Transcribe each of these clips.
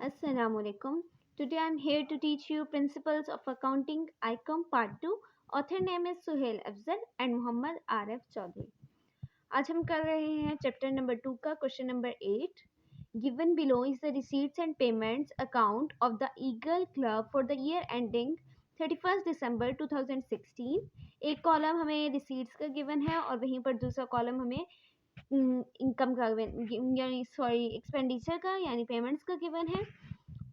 Assalamualaikum. Today I'm here to teach you Principles of Accounting ICOM Part 2. Author name is Suhail Afzal and Muhammad Arif Chaudhary. आज हम कर रहे हैं chapter number 2 का question number 8. Given below is the receipts and payments account of the Eagle Club for the year ending 31st December 2016. एक column हमें receipts का given है और वहीं पर दूसरा कॉलम हमें इनकम का यानी एक्सपेंडिचर का यानी पेमेंट्स का गिवन है.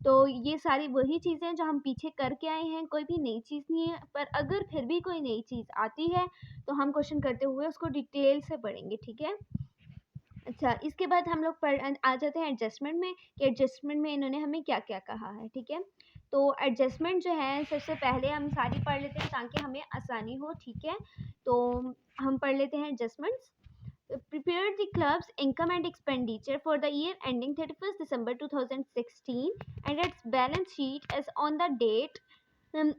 तो ये सारी वही चीज़ें जो हम पीछे करके आए हैं, कोई भी नई चीज़ नहीं है. पर अगर फिर भी कोई नई चीज़ आती है तो हम क्वेश्चन करते हुए उसको डिटेल से पढ़ेंगे. ठीक है. अच्छा, इसके बाद हम लोग आ जाते हैं एडजस्टमेंट में कि एडजस्टमेंट में इन्होंने हमें क्या क्या कहा है. ठीक है. तो एडजस्टमेंट जो है सबसे पहले हम सारी पढ़ लेते हैं ताकि हमें आसानी हो. ठीक है. तो हम पढ़ लेते हैं adjustments. Prepare the club's income and expenditure for the year ending 31st December 2016 and its balance sheet as on the date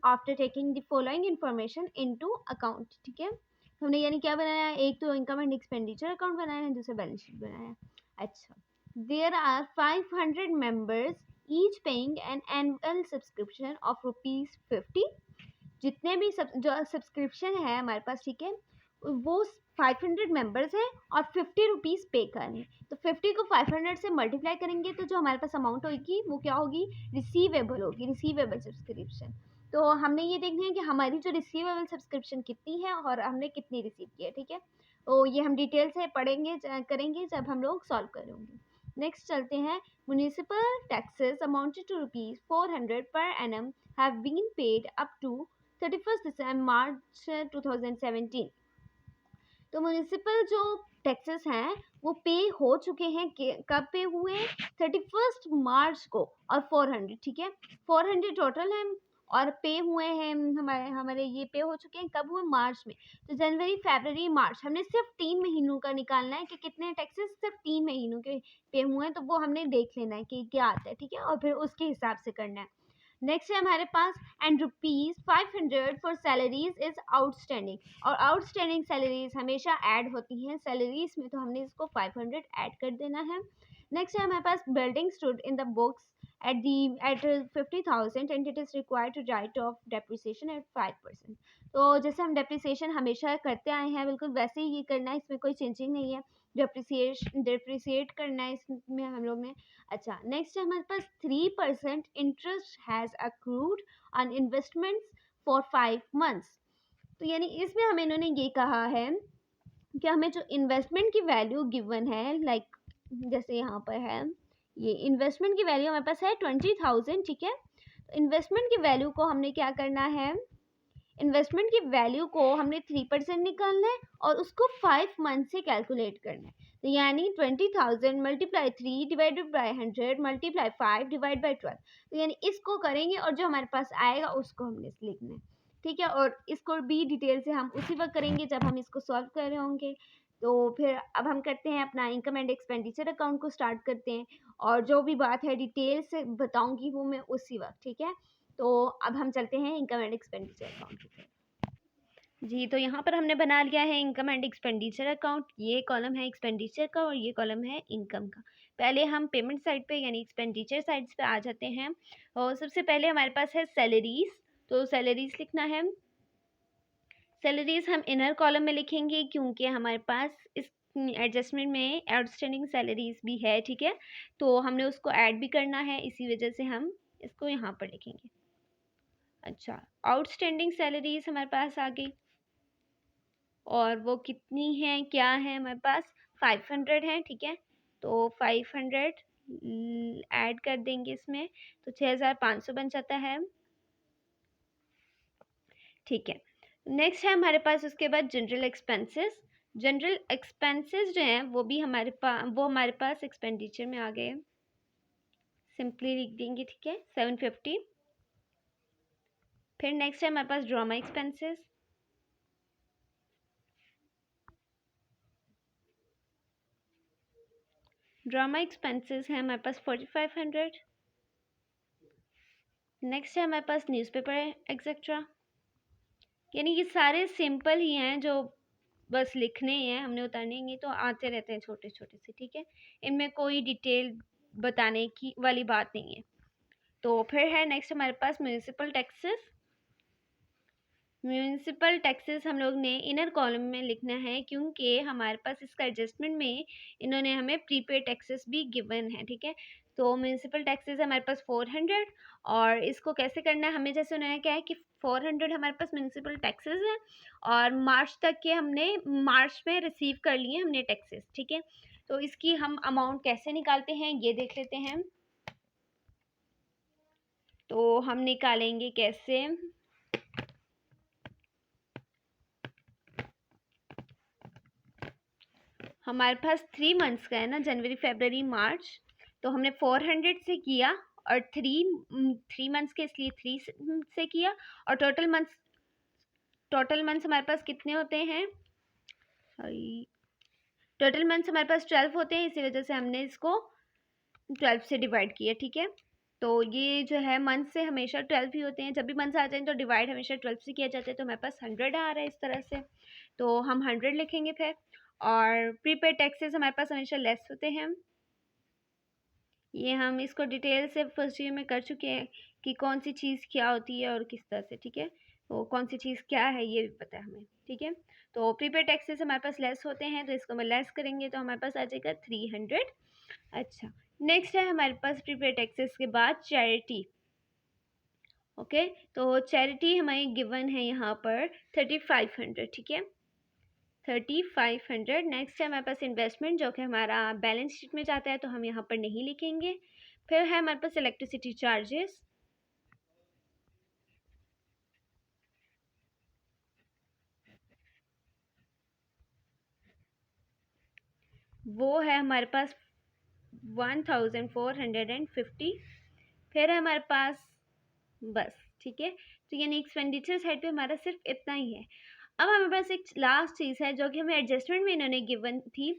after taking the following information into account. ठीक है. हमने यानी क्या बनाया है, एक तो इनकम एंड एक्सपेंडिचर अकाउंट बनाया है, दूसरा बैलेंस शीट बनाया है. अच्छा, there are 500 members each paying an annual subscription of ₹50. जितने भी जो सब्सक्रिप्शन है हमारे पास, ठीक है, वो 500 मेंबर्स हैं और ₹50 पे कर रहे हैं. तो 50 को 500 से मल्टीप्लाई करेंगे तो जो हमारे पास अमाउंट होगी वो क्या होगी, रिसीवेबल होगी, रिसीवेबल सब्सक्रिप्शन. तो हमने ये देखना है कि हमारी जो रिसीवेबल सब्सक्रिप्शन कितनी है और हमने कितनी रिसीव की है. ठीक है. तो ये हम डिटेल से पढ़ेंगे करेंगे जब हम लोग सॉल्व करेंगे. नेक्स्ट चलते हैं. म्युनिसिपल टैक्सेस अमाउंटेड टू ₹400 पर एनम have been paid up to 31st March 2017. तो म्यूनिसिपल जो टैक्सेस हैं वो पे हो चुके हैं. कब पे हुए, 31 मार्च को. और 400, ठीक है, 400 टोटल है और पे हुए हैं हमारे ये पे हो चुके हैं. कब हुए, मार्च में. तो जनवरी, फरवरी, मार्च हमने सिर्फ 3 महीनों का निकालना है कि कितने टैक्सेस सिर्फ 3 महीनों के पे हुए हैं. तो वो हमने देख लेना है कि क्या आता है. ठीक है. और फिर उसके हिसाब से करना है. नेक्स्ट है हमारे पास and ₹500 for salaries is outstanding. और आउटस्टैंडिंग सैलरीज हमेशा ऐड होती हैं सैलरीज में, तो हमने इसको 500 ऐड कर देना है. नेक्स्ट है हमारे पास building stood in the books at 50,000 and it is required to write off depreciation at 5%. तो जैसे हम डेप्रिसिएशन हमेशा करते आए हैं बिल्कुल वैसे ही ये करना है, इसमें कोई चेंजिंग नहीं है. डेप्रिसिएट करना है इसमें हम लोग ने. अच्छा, नेक्स्ट है हमारे पास 3% interest has accrued on investments for 5 months. तो यानी इसमें हमें इन्होंने ये कहा है कि हमें जो इन्वेस्टमेंट की वैल्यू गिवन है, लाइक जैसे यहाँ पर है, ये इन्वेस्टमेंट की वैल्यू हमारे पास है 20,000. ठीक है. तो इन्वेस्टमेंट की वैल्यू को हमने क्या करना है, इन्वेस्टमेंट की वैल्यू को हमने 3% निकालना है और उसको 5 मंथ से कैलकुलेट करना है. तो यानी 20,000 multiply 3 divided by 100 multiply 5 divide by 12. तो यानी इसको करेंगे और जो हमारे पास आएगा उसको हमने लिखना है. ठीक है. और इसको भी डिटेल से हम उसी वक्त करेंगे जब हम इसको सॉल्व कर रहे होंगे. तो फिर अब हम करते हैं अपना इनकम एंड एक्सपेंडिचर अकाउंट को स्टार्ट करते हैं और जो भी बात है डिटेल से बताऊंगी वो मैं उसी वक्त. ठीक है. तो अब हम चलते हैं इनकम एंड एक्सपेंडिचर अकाउंट की तरफ. जी, तो यहाँ पर हमने बना लिया है इनकम एंड एक्सपेंडिचर अकाउंट. ये कॉलम है एक्सपेंडिचर का और ये कॉलम है इनकम का. पहले हम पेमेंट साइड पे यानी एक्सपेंडिचर साइड्स पे आ जाते हैं. और सबसे पहले हमारे पास है सैलरीज. तो सैलरीज लिखना है. सैलरीज हम इनर कॉलम में लिखेंगे क्योंकि हमारे पास इस एडजस्टमेंट में आउटस्टैंडिंग सैलरीज भी है. ठीक है. तो हमने उसको ऐड भी करना है, इसी वजह से हम इसको यहाँ पर लिखेंगे. अच्छा, आउटस्टैंडिंग सैलरीज हमारे पास आ गई और वो कितनी है, क्या है, हमारे पास 500 है. ठीक है. तो 500 ऐड कर देंगे इसमें तो 6,500 बन जाता है. ठीक है. नेक्स्ट है हमारे पास उसके बाद जनरल एक्सपेंसेस. जनरल एक्सपेंसेस जो हैं वो भी हमारे पास एक्सपेंडिचर में आ गए. सिंपली लिख देंगे. ठीक है. 750. फिर नेक्स्ट है हमारे पास ड्रामा एक्सपेंसेस. ड्रामा एक्सपेंसेस है हमारे पास 4,500. नेक्स्ट है हमारे पास न्यूज़पेपर एक्सेट्रा. यानी ये सारे सिंपल ही हैं जो बस लिखने ही हैं, हमने उतारने नहीं, तो आते रहते हैं छोटे छोटे से. ठीक है. इनमें कोई डिटेल बताने की वाली बात नहीं है. तो फिर है नेक्स्ट हमारे पास म्यूनिसिपल टैक्सेस। म्यूनिसिपल टैक्सेस हम लोग ने इनर कॉलम में लिखना है, क्योंकि हमारे पास इसका एडजस्टमेंट में इन्होंने हमें प्रीपेड टैक्सेस भी गिवन है, ठीक है। तो म्यूनिसिपल टैक्सेस हमारे पास 400, और इसको कैसे करना है, हमें जैसे उन्होंने क्या है कि 400 हमारे पास म्यूनिसिपल टैक्सेस हैं, और मार्च तक के हमने मार्च में रिसीव कर लिए हमने टैक्सेस, ठीक है। तो इसकी हम अमाउंट कैसे निकालते हैं ये देख लेते हैं। तो हम निकालेंगे कैसे, हमारे पास 3 मंथ्स का है ना, जनवरी फरवरी मार्च, तो हमने 400 से किया, और थ्री मंथ्स के इसलिए 3 से किया, और टोटल मंथ्स हमारे पास कितने होते हैं, टोटल मंथ्स हमारे पास 12 होते हैं, इसी वजह से हमने इसको 12 से डिवाइड किया, ठीक है। तो ये जो है मंथ से हमेशा 12 ही होते हैं, जब भी मंथ्स आ जाए तो डिवाइड हमेशा 12 से किया जाता है, तो हमारे पास 100 आ रहा है इस तरह से, तो हम 100 लिखेंगे फिर। और प्रीपेड टैक्सेस हमारे पास हमेशा लेस होते हैं, ये हम इसको डिटेल से फर्स्ट ईयर में कर चुके हैं कि कौन सी चीज़ क्या होती है और किस तरह से, ठीक है। तो कौन सी चीज़ क्या है ये भी पता है हमें, ठीक है। तो प्रीपेड टैक्सेस हमारे पास लेस होते हैं, तो इसको हम लेस करेंगे तो हमारे पास आ जाएगा 300। अच्छा, नेक्स्ट है हमारे पास प्रीपेड टैक्सेस के बाद चैरिटी। ओके, तो चैरिटी हमें गिवन है यहाँ पर 3500, ठीक है, 3500। नेक्स्ट है हमारे पास इन्वेस्टमेंट, जो कि हमारा बैलेंस शीट में जाता है, तो हम यहाँ पर नहीं लिखेंगे। फिर है हमारे पास इलेक्ट्रिसिटी चार्जेस, वो है हमारे पास 1450। फिर है हमारे पास बस, ठीक है। तो यानी एक्सपेंडिचर साइड पे हमारा सिर्फ इतना ही है। अब हमारे पास एक लास्ट चीज़ है जो कि हमें एडजस्टमेंट में इन्होंने गिवन थी,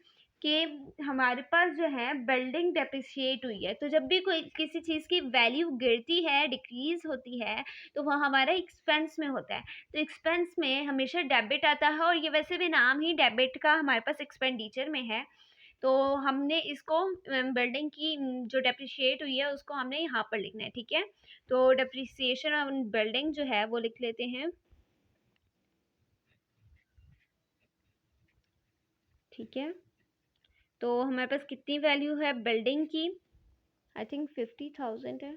कि हमारे पास जो है बिल्डिंग डेप्रिशिएट हुई है, तो जब भी कोई किसी चीज़ की वैल्यू गिरती है, डिक्रीज होती है, तो वह हमारा एक्सपेंस में होता है। तो एक्सपेंस में हमेशा डेबिट आता है, और ये वैसे भी नाम ही डेबिट का हमारे पास एक्सपेंडिचर में है, तो हमने इसको बिल्डिंग की जो डेप्रिशिएट हुई है उसको हमने यहाँ पर लिखना है, ठीक है। तो डेप्रिसिएशन ऑन बिल्डिंग जो है वो लिख लेते हैं, ठीक है। तो हमारे पास कितनी वैल्यू है बिल्डिंग की, आई थिंक 50,000 है,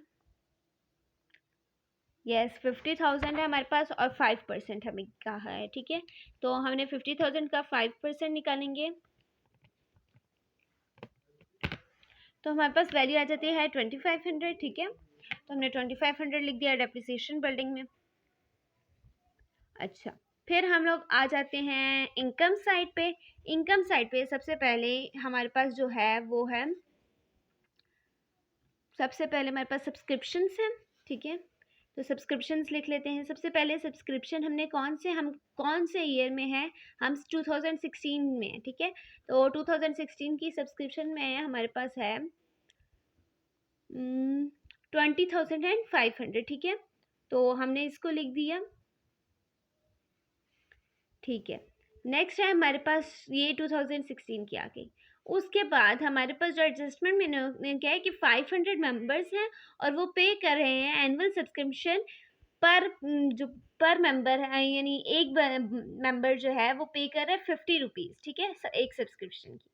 यस 50,000 है हमारे पास, और 5% हमें कहा है, ठीक है। तो हमने 50,000 का 5% निकालेंगे, तो हमारे पास वैल्यू आ जाती है 2500, ठीक है। तो हमने 2500 लिख दिया डेप्रिसिएशन बिल्डिंग में। अच्छा, फिर हम लोग आ जाते हैं इनकम साइड पे। इनकम साइड पे सबसे पहले हमारे पास जो है वो है, सबसे पहले हमारे पास सब्सक्रिप्शंस हैं, ठीक है। तो सब्सक्रिप्शंस लिख लेते हैं। सबसे पहले सब्सक्रिप्शन हमने हम कौन से ईयर में है, हम 2016 में है, ठीक है। तो 2016 की सब्सक्रिप्शन में हमारे पास है 20,500, ठीक है। तो हमने इसको लिख दिया, ठीक है। नेक्स्ट है हमारे पास ये 2016 की आ गई। उसके बाद हमारे पास जो एडजस्टमेंट में क्या है कि 500 मेंबर्स हैं, और वो पे कर रहे हैं एनुअल सब्सक्रिप्शन पर जो पर मेंबर है, यानी एक मेंबर जो है वो पे कर रहा है 50 रुपीज़, ठीक है, एक सब्सक्रिप्शन की।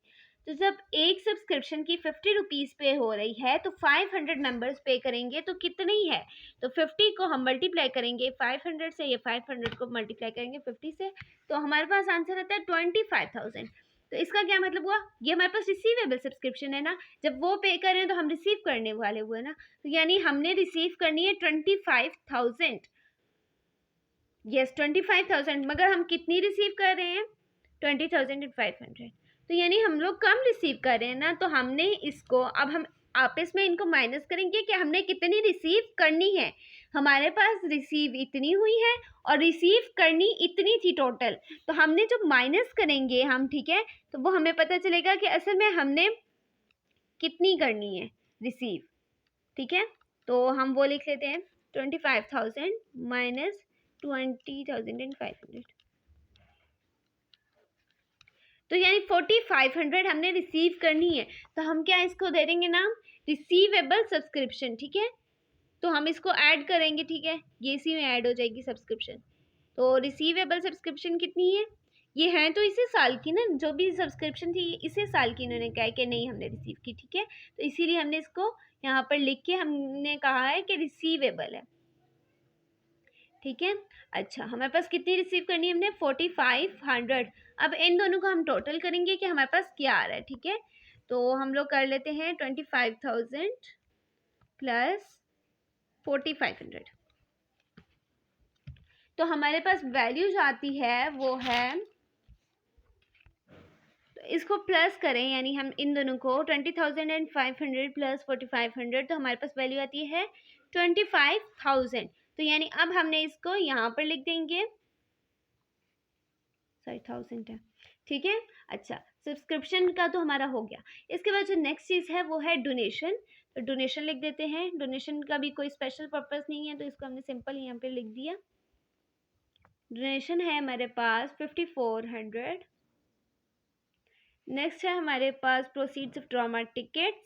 तो जब एक सब्सक्रिप्शन की 50 रुपीज़ पे हो रही है, तो 500 मेंबर्स पे करेंगे तो कितनी है, तो 50 को हम मल्टीप्लाई करेंगे 500 से, ये 500 को मल्टीप्लाई करेंगे 50 से, तो हमारे पास आंसर आता है 25,000। तो इसका क्या मतलब हुआ, ये हमारे पास रिसीवेबल सब्सक्रिप्शन है ना, जब वो पे कर रहे हैं तो हम रिसीव करने वाले हुए ना, तो यानी हमने रिसीव करनी है 25,000, यस 25,000, मगर हम कितनी रिसीव कर रहे हैं 20,500, तो यानी हम लोग कम रिसीव कर रहे हैं ना, तो हमने इसको अब हम आपस में इनको माइनस करेंगे कि हमने कितनी रिसीव करनी है। हमारे पास रिसीव इतनी हुई है और रिसीव करनी इतनी थी टोटल, तो हमने जो माइनस करेंगे हम, ठीक है, तो वो हमें पता चलेगा कि असल में हमने कितनी करनी है रिसीव, ठीक है। तो हम वो लिख लेते हैं 25,000 माइनस 20,500, तो यानी 4,500 हमने रिसीव करनी है, तो हम क्या इसको दे देंगे नाम रिसीवेबल सब्सक्रिप्शन, ठीक है। तो हम इसको ऐड करेंगे, ठीक है, ये इसी में ऐड हो जाएगी सब्सक्रिप्शन। तो रिसीवेबल सब्सक्रिप्शन कितनी है, ये है तो इसी साल की ना, जो भी सब्सक्रिप्शन थी इसी साल की इन्होंने कहा है कि नहीं हमने रिसीव की, ठीक है, तो इसीलिए हमने इसको यहाँ पर लिख के हमने कहा है कि रिसीवेबल है, ठीक है। अच्छा, हमारे पास कितनी रिसीव करनी है हमने, 4500। अब इन दोनों को हम टोटल करेंगे कि हमारे पास क्या आ रहा है, ठीक है। तो हम लोग कर लेते हैं 25,000 प्लस 4500। तो हमारे पास वैल्यू जो आती है वो है, तो इसको प्लस करें यानी हम इन दोनों को 20,500 प्लस 4,500, तो हमारे पास वैल्यू आती है 25,000। तो यानी अब हमने इसको यहाँ पर लिख देंगे, सॉरी 1000 है, ठीक है। अच्छा, सब्सक्रिप्शन का तो हमारा हो गया। इसके बाद जो नेक्स्ट चीज़ है वो है डोनेशन। तो डोनेशन लिख देते हैं। डोनेशन का भी कोई स्पेशल पर्पस नहीं है, तो इसको हमने सिंपल यहाँ पे लिख दिया। डोनेशन है हमारे पास 5400। नेक्स्ट है हमारे पास प्रोसीड्स ऑफ ड्रामा टिकट्स,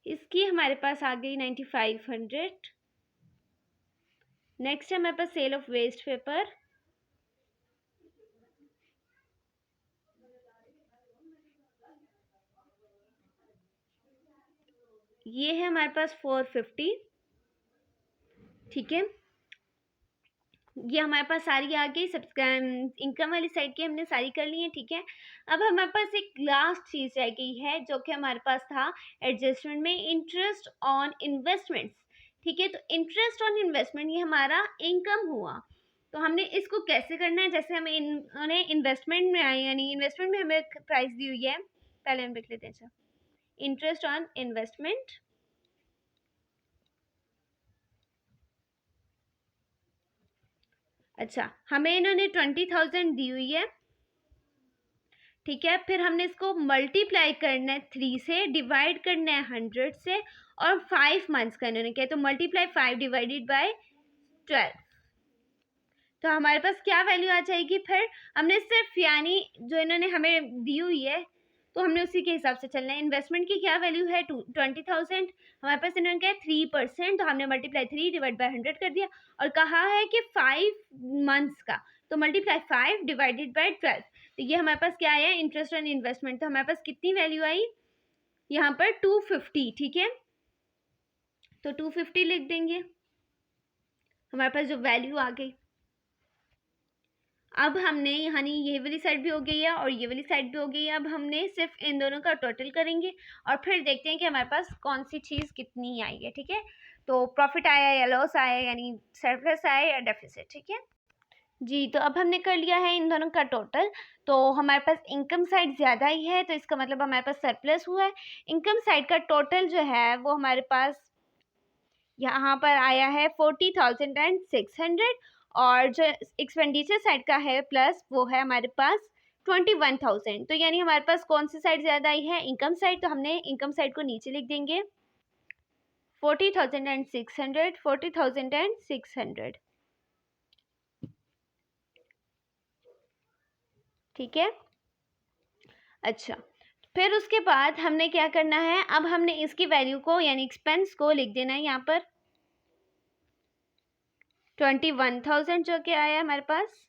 इसकी हमारे पास आ गई 9500। नेक्स्ट है हमारे पास सेल ऑफ वेस्ट पेपर, ये है हमारे पास 450, ठीक है। ये हमारे पास सारी आ गई, इनकम वाली साइड की हमने सारी कर ली है, ठीक है। अब हमारे पास एक लास्ट चीज़ रह गई है जो कि हमारे पास था एडजस्टमेंट में, इंटरेस्ट ऑन इन्वेस्टमेंट्स, ठीक है। तो इंटरेस्ट ऑन इन्वेस्टमेंट ये हमारा इनकम हुआ। तो हमने इसको कैसे करना है, जैसे हमें उन्हें इन्वेस्टमेंट में आए, यानी इन्वेस्टमेंट में हमें प्राइस दी हुई है, पहले हम लिख लेते हैं। अच्छा, इंटरेस्ट ऑन इन्वेस्टमेंट, अच्छा, हमें इन्होंने 20,000 दी हुई है, ठीक है। फिर हमने इसको मल्टीप्लाई करना है 3 से, डिवाइड करना है 100 से, और 5 मंथ्स का इन्होंने किया, तो मल्टीप्लाई 5 डिवाइडेड बाय 12। तो हमारे पास क्या वैल्यू आ जाएगी, फिर हमने सिर्फ यानी जो इन्होंने हमें दी हुई है तो हमने उसी के हिसाब से चलना है। इन्वेस्टमेंट की क्या वैल्यू है 20,000, हमारे पास इन्होंने क्या है 3%, तो हमने मल्टीप्लाई 3 डिवाइड बाय 100 कर दिया, और कहा है कि 5 मंथ्स का, तो मल्टीप्लाई 5 डिवाइडेड बाय 12। तो ये हमारे पास क्या आया, इंटरेस्ट ऑन इन्वेस्टमेंट। तो हमारे पास कितनी वैल्यू आई यहाँ पर 250, ठीक है। तो 250 लिख देंगे, हमारे पास जो वैल्यू आ गई। अब हमने यानी ये वाली साइड भी हो गई है और ये वाली साइड भी हो गई है। अब हमने सिर्फ इन दोनों का टोटल करेंगे और फिर देखते हैं कि हमारे पास कौन सी चीज़ कितनी आई है, ठीक है। तो प्रॉफिट आया या लॉस आया, यानी सरप्लस आया या डेफिसिट, ठीक है जी। तो अब हमने कर लिया है इन दोनों का टोटल। तो हमारे पास इनकम साइड ज़्यादा ही है, तो इसका मतलब हमारे पास सरप्लस हुआ है। इनकम साइड का टोटल जो है वो हमारे पास यहाँ पर आया है 40,600, और जो एक्सपेंडिचर साइड का है प्लस वो है हमारे पास 21,000। तो यानी हमारे पास कौन सी साइड ज़्यादा आई है, इनकम साइड। तो हमने इनकम साइड को नीचे लिख देंगे 40,600, 40,600, ठीक है। अच्छा, फिर उसके बाद हमने क्या करना है, अब हमने इसकी वैल्यू को यानी एक्सपेंस को लिख देना है यहाँ पर 21,000 जो कि आया हमारे पास।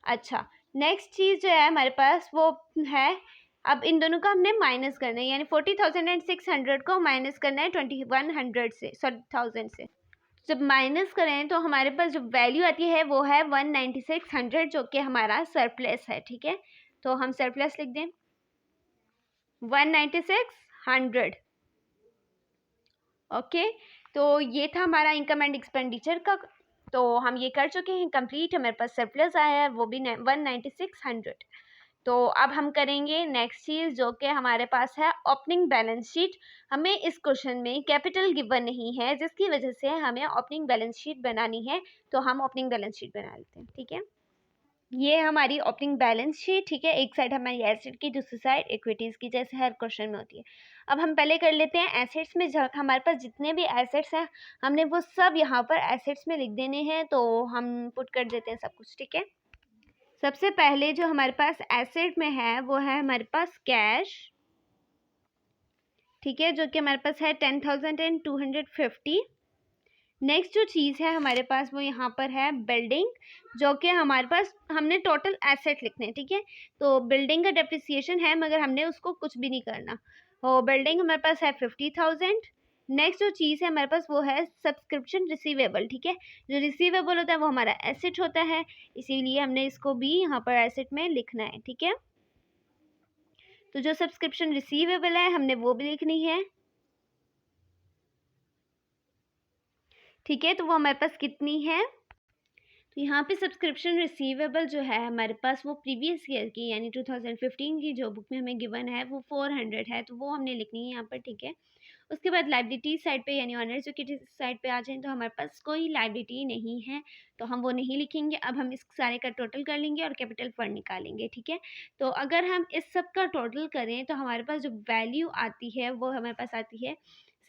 अच्छा, नेक्स्ट चीज़ जो है हमारे पास वो है, अब इन दोनों का हमने माइनस करना है, यानी 40,600 को माइनस करना है 2100 से, सॉरी 1000 से। जब माइनस करें तो हमारे पास जो वैल्यू आती है वो है 19600, जो कि हमारा सरप्लस है, ठीक है। तो हम सरप्लस लिख दें 19600, ओके। तो ये था हमारा इनकम एंड एक्सपेंडिचर का। तो हम ये कर चुके हैं कंप्लीट, हमारे पास सरप्लस आया है वो भी 19600। तो अब हम करेंगे नेक्स्ट चीज़ जो कि हमारे पास है ओपनिंग बैलेंस शीट। हमें इस क्वेश्चन में कैपिटल गिवन नहीं है, जिसकी वजह से हमें ओपनिंग बैलेंस शीट बनानी है। तो हम ओपनिंग बैलेंस शीट बना लेते हैं, ठीक है। ये हमारी ओपनिंग बैलेंस शीट, ठीक है। एक साइड हमारी एसेट की, दूसरी साइड इक्विटीज की, जैसे हर क्वेश्चन में होती है। अब हम पहले कर लेते हैं एसेट्स में। हमारे पास जितने भी एसेट्स हैं हमने वो सब यहाँ पर एसेट्स में लिख देने हैं, तो हम पुट कर देते हैं सब कुछ, ठीक है। सबसे पहले जो हमारे पास एसेट में है वो है हमारे पास कैश, ठीक है, जो कि हमारे पास है 10,250। नेक्स्ट जो चीज़ है हमारे पास वो यहाँ पर है बिल्डिंग, जो कि हमारे पास हमने टोटल एसेट लिखने हैं, ठीक है। तो बिल्डिंग का डेप्रिसिएशन है मगर हमने उसको कुछ भी नहीं करना। तो बिल्डिंग हमारे पास है 50,000। नेक्स्ट जो चीज़ है हमारे पास वो है सब्सक्रिप्शन रिसीवेबल, ठीक है। जो रिसीवेबल होता है वो हमारा एसेट होता है, इसीलिए हमने इसको भी यहाँ पर एसेट में लिखना है, ठीक है। तो जो सब्सक्रिप्शन रिसीवेबल है हमने वो भी लिखनी है, ठीक है। तो वो हमारे पास कितनी है, तो यहाँ पे सब्सक्रिप्शन रिसीवेबल जो है हमारे पास वो प्रीवियस ईयर की यानी 2015 की जो बुक में हमें गिवन है वो 400 है, तो वो हमने लिखनी है यहाँ पर, ठीक है। उसके बाद लाइबिलिटी साइड पे यानी ऑनर्स इक्विटी साइड पे आ जाएं तो हमारे पास कोई लाइबिलिटी नहीं है, तो हम वो नहीं लिखेंगे। अब हम इस सारे का टोटल कर लेंगे और कैपिटल फंड निकालेंगे, ठीक है। तो अगर हम इस सब का टोटल करें तो हमारे पास जो वैल्यू आती है वो हमारे पास आती है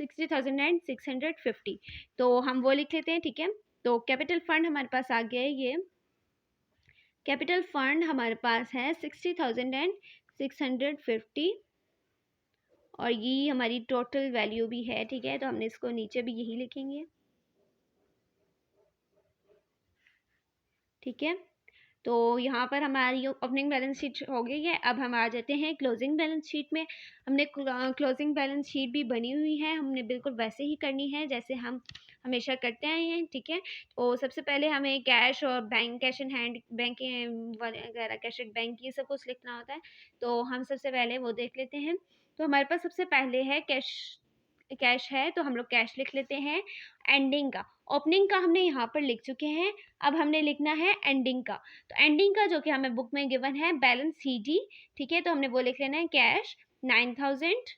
60,650, तो हम वो लिख लेते हैं, ठीक है। तो कैपिटल फंड हमारे पास आ गया है, ये कैपिटल फंड हमारे पास है 60,650 और ये हमारी टोटल वैल्यू भी है, ठीक है। तो हमने इसको नीचे भी यही लिखेंगे, ठीक है। तो यहाँ पर हमारी ओपनिंग बैलेंस शीट हो गई है। अब हम आ जाते हैं क्लोजिंग बैलेंस शीट में। हमने क्लोजिंग बैलेंस शीट भी बनी हुई है, हमने बिल्कुल वैसे ही करनी है जैसे हम हमेशा करते आए हैं, ठीक है। तो सबसे पहले हमें कैश और bank, cash in hand, bank वगैरह, कैश एट बैंक, ये सब कुछ लिखना होता है। तो हम सबसे पहले वो देख लेते हैं। तो हमारे पास सबसे पहले है कैश, कैश है तो हम लोग कैश लिख लेते हैं। एंडिंग का, ओपनिंग का हमने यहाँ पर लिख चुके हैं, अब हमने लिखना है एंडिंग का। तो एंडिंग का जो कि हमें बुक में गिवन है बैलेंस CD, ठीक है, तो हमने वो लिख लेना है कैश 9,000।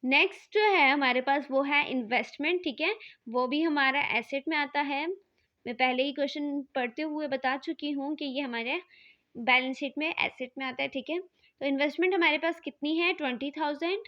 नेक्स्ट जो है हमारे पास वो है इन्वेस्टमेंट, ठीक है, वो भी हमारा एसेट में आता है। मैं पहले ही क्वेश्चन पढ़ते हुए बता चुकी हूँ कि ये हमारे बैलेंस शीट में एसेट में आता है, ठीक है। तो इन्वेस्टमेंट हमारे पास कितनी है 20,000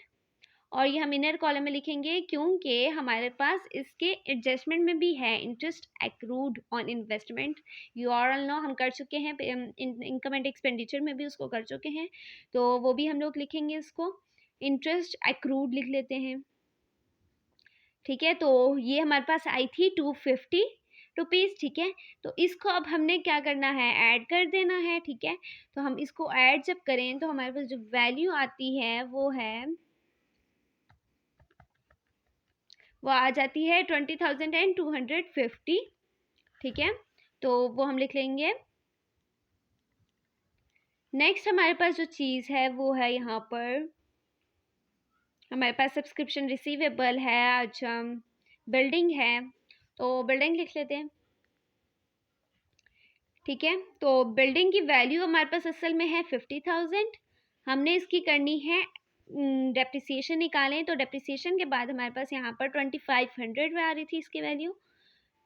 और ये हम इनर कॉलम में लिखेंगे क्योंकि हमारे पास इसके एडजस्टमेंट में भी है interest accrued on investment. You all know हम कर चुके हैं, इनकम एंड एक्सपेंडिचर में भी उसको कर चुके हैं, तो वो भी हम लोग लिखेंगे, इसको इंटरेस्ट एक्रूड लिख लेते हैं, ठीक है। तो ये हमारे पास आई थी 250 रुपीज़, ठीक है। तो इसको अब हमने क्या करना है, ऐड कर देना है, ठीक है। तो हम इसको ऐड जब करें तो हमारे पास जो वैल्यू आती है वो आ जाती है 20,250, ठीक है। तो वो हम लिख लेंगे। नेक्स्ट हमारे पास जो चीज़ है वो है यहाँ पर हमारे पास सब्सक्रिप्शन रिसीवेबल है, अच्छा बिल्डिंग है, तो बिल्डिंग लिख लेते हैं, ठीक है। तो बिल्डिंग की वैल्यू हमारे पास असल में है 50,000, हमने इसकी करनी है डेप्रिसिएशन निकालें, तो डेप्रिसिएशन के बाद हमारे पास यहाँ पर 2,500 आ रही थी इसकी वैल्यू,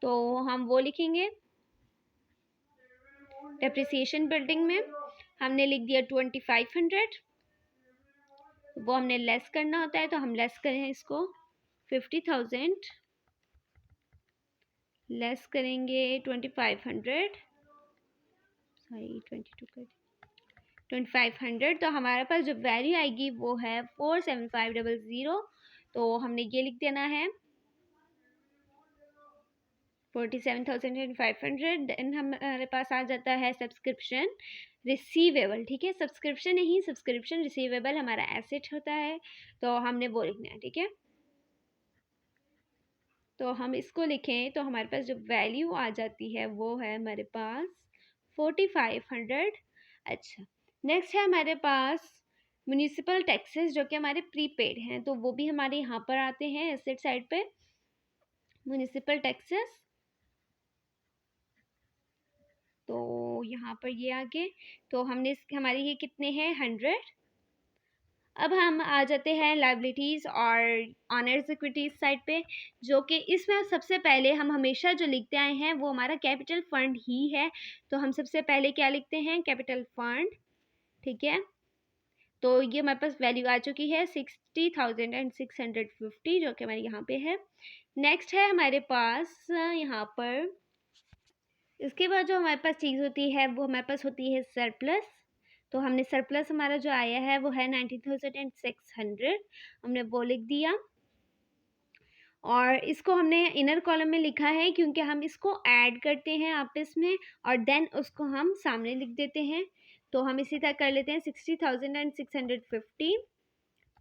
तो हम वो लिखेंगे। डेप्रिसिएशन बिल्डिंग में हमने लिख दिया 2,500, वो हमने लेस करना होता है, तो हम लेस करें इसको 50,000 लेस करेंगे 2,500, सॉरी 22 कर 2,500, तो हमारे पास जो वैल्यू आएगी वो है 47500, तो हमने ये लिख देना है 47,500। देन हमारे पास आ जाता है सब्सक्रिप्शन रिसीवेबल, ठीक है। सब्सक्रिप्शन नहीं, सब्सक्रिप्शन रिसीवेबल हमारा एसेट होता है, तो हमने वो लिखना है, ठीक है। तो हम इसको लिखें तो हमारे पास जो वैल्यू आ जाती है वो है हमारे पास 4,500। अच्छा, नेक्स्ट है हमारे पास म्यूनिसिपल टैक्सेस जो कि हमारे प्रीपेड हैं, तो वो भी हमारे यहाँ पर आते हैं एसेट साइड पे, म्यूनिसिपल टैक्सेस। तो यहाँ पर ये आगे, तो हमने हमारे ये कितने हैं 100, अब हम आ जाते हैं लायबिलिटीज़ और ऑनर्स इक्विटीज़ साइड पे, जो कि इसमें सबसे पहले हम हमेशा जो लिखते आए हैं वो हमारा कैपिटल फंड ही है। तो हम सबसे पहले क्या लिखते हैं, कैपिटल फंड, ठीक है। तो ये हमारे पास वैल्यू आ चुकी है 60,650, जो कि हमारे यहाँ पे है। नेक्स्ट है हमारे पास यहाँ पर, इसके बाद जो हमारे पास चीज़ होती है वो हमारे पास होती है सरप्लस। तो हमने सरप्लस हमारा जो आया है वो है 19,600, हमने वो लिख दिया। और इसको हमने इनर कॉलम में लिखा है क्योंकि हम इसको ऐड करते हैं आपस में और देन उसको हम सामने लिख देते हैं। तो हम इसी तरह कर लेते हैं 60,650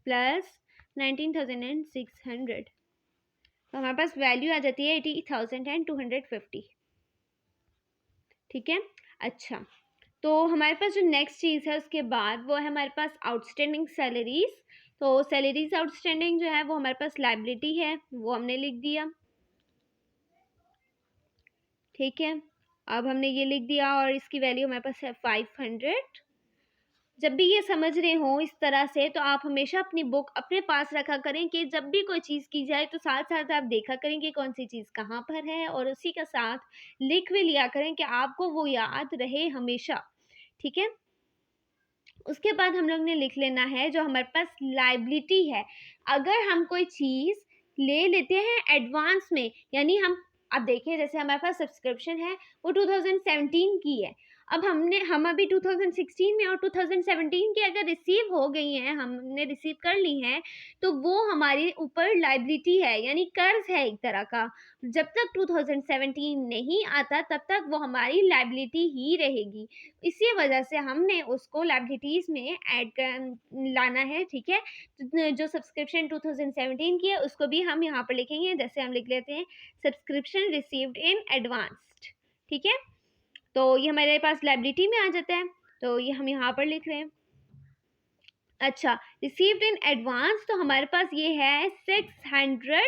प्लस 19,600, तो हमारे पास वैल्यू आ जाती है 80,250, ठीक है। अच्छा, तो हमारे पास जो नेक्स्ट चीज़ है उसके बाद वो है हमारे पास आउटस्टैंडिंग सैलरीज। तो सैलरीज आउटस्टैंडिंग जो है वो हमारे पास लायबिलिटी है, वो हमने लिख दिया, ठीक है। अब हमने ये लिख दिया और इसकी वैल्यू हमारे पास है 500। जब भी ये समझ रहे हो इस तरह से तो आप हमेशा अपनी बुक अपने पास रखा करें कि जब भी कोई चीज़ की जाए तो साथ साथ आप देखा करें कि कौन सी चीज़ कहाँ पर है और उसी के साथ लिख भी लिया करें कि आपको वो याद रहे हमेशा, ठीक है। उसके बाद हम लोग ने लिख लेना है जो हमारे पास लायबिलिटी है। अगर हम कोई चीज़ ले लेते हैं एडवांस में, यानी अब देखिए जैसे हमारे पास सब्सक्रिप्शन है वो 2017 की है। अब हम अभी 2016 में और 2017 की अगर रिसीव हो गई हैं, हमने रिसीव कर ली हैं, तो वो हमारे ऊपर लायबिलिटी है, यानी कर्ज है एक तरह का। जब तक 2017 नहीं आता तब तक वो हमारी लायबिलिटी ही रहेगी। इसी वजह से हमने उसको लायबिलिटीज़ में ऐड कर लाना है, ठीक है। जो सब्सक्रिप्शन 2017 की है उसको भी हम यहाँ पर लिखेंगे, जैसे हम लिख लेते हैं सब्सक्रिप्शन रिसीव्ड इन एडवांस्ड, ठीक है। तो ये हमारे पास लायबिलिटी में आ जाता है, तो ये हम यहाँ पर लिख रहे हैं। अच्छा, रिसीव्ड इन एडवांस तो हमारे पास ये है 600,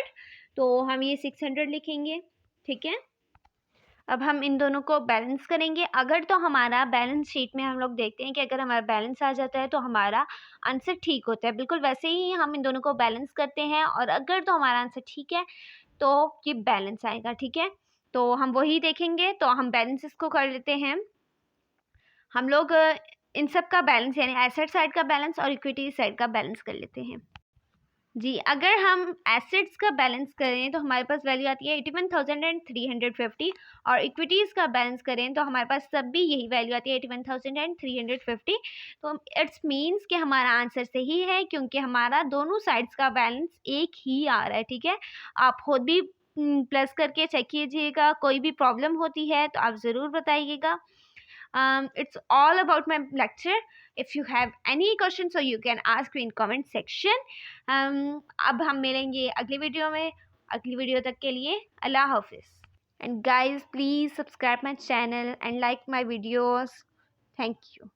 तो हम ये 600 लिखेंगे, ठीक है। अब हम इन दोनों को बैलेंस करेंगे। अगर तो हमारा बैलेंस शीट में हम लोग देखते हैं कि अगर हमारा बैलेंस आ जाता है तो हमारा आंसर ठीक होता है, बिल्कुल वैसे ही हम इन दोनों को बैलेंस करते हैं। और अगर तो हमारा आंसर ठीक है तो ये बैलेंस आएगा, ठीक है। तो हम वही देखेंगे, तो हम बैलेंस इसको कर लेते हैं। हम लोग इन सब का बैलेंस यानी एसेट साइड का बैलेंस और इक्विटी साइड का बैलेंस कर लेते हैं जी। अगर हम एसेट्स का बैलेंस करें तो हमारे पास वैल्यू आती है 81,350 और इक्विटीज़ का बैलेंस करें तो हमारे पास सब भी यही वैल्यू आती है 81,350। तो इट्स मीन्स कि हमारा आंसर सही है क्योंकि हमारा दोनों साइड्स का बैलेंस एक ही आ रहा है, ठीक है। आप खुद भी प्लस करके चेक कीजिएगा, कोई भी प्रॉब्लम होती है तो आप ज़रूर बताइएगा। It's all about my lecture. If you have any questions so you can ask me in comment section. अब हम मिलेंगे अगली वीडियो में। अगली वीडियो तक के लिए अल्लाह हाफिज़। And guys, please subscribe my channel and like my videos. Thank you.